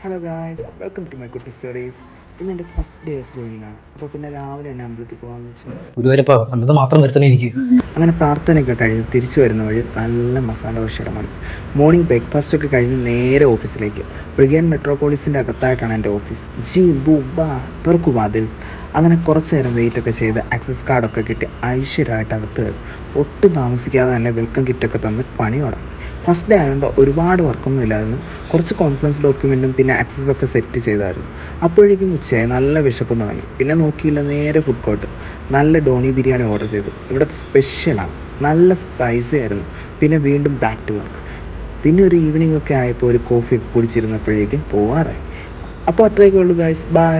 Hello guys, welcome to my കുട്ടി stories. ഇന്ന് എൻ്റെ ഫസ്റ്റ് ഡേ ഓഫ് ജോയിനിങ് ആണ്. അപ്പോൾ പിന്നെ രാവിലെ തന്നെ അമ്പലത്തിൽ പോകാമെന്ന് വെച്ചാൽ ഗുരുവായൂരപ്പ കണ്ടത് മാത്രം വരുത്തണേ എനിക്ക്. അങ്ങനെ പ്രാർത്ഥനയൊക്കെ കഴിഞ്ഞ് തിരിച്ചു വരുന്ന വഴി നല്ല മസാല ദോശയുടെ മണം. മോർണിംഗ് ബ്രേക്ക്ഫാസ്റ്റ് ഒക്കെ കഴിഞ്ഞ് നേരെ ഓഫീസിലേക്ക്. ബ്രിഗേൻ മെട്രോപോളിസിൻ്റെ അകത്തായിട്ടാണ് എൻ്റെ ഓഫീസ്. ജി ബു ബാ തുറക്കും അതിൽ. അങ്ങനെ കുറച്ച് നേരം വെയിറ്റ് ഒക്കെ ചെയ്ത് ആക്സസ് കാർഡൊക്കെ കിട്ടി ഐശ്വര്യമായിട്ട് അകത്ത് കയറി. ഒട്ടും താമസിക്കാതെ തന്നെ വെൽക്കം കിറ്റൊക്കെ തന്ന് പണി തുടങ്ങി. ഫസ്റ്റ് ഡേ ആയതുകൊണ്ട് ഒരുപാട് വർക്കൊന്നും ഇല്ലായിരുന്നു. കുറച്ച് കോൺഫറൻസ് ഡോക്യുമെൻറ്റും പിന്നെ ആക്സസൊക്കെ സെറ്റ് ചെയ്തായിരുന്നു. അപ്പോഴേക്കും ഉച്ചയായി, നല്ല വിശപ്പൊന്നും തുടങ്ങി. പിന്നെ നോക്കിയില്ല, നേരെ ഫുഡ് കോർട്ട്. നല്ല ഡോണി ബിരിയാണി ഓർഡർ ചെയ്തു. ഇവിടുത്തെ സ്പെഷ്യലാണ്, നല്ല സ്പൈസി ആയിരുന്നു. പിന്നെ വീണ്ടും ബാക്ക് ടു വർക്ക്. പിന്നെ ഒരു ഈവനിങ് ഒക്കെ ആയപ്പോൾ ഒരു കോഫി ഒക്കെ കുടിച്ചിരുന്നപ്പോഴേക്കും പോവാറായി. അപ്പോൾ അത്രയൊക്കെ ഉള്ളൂ ഗൈസ്, ബൈ.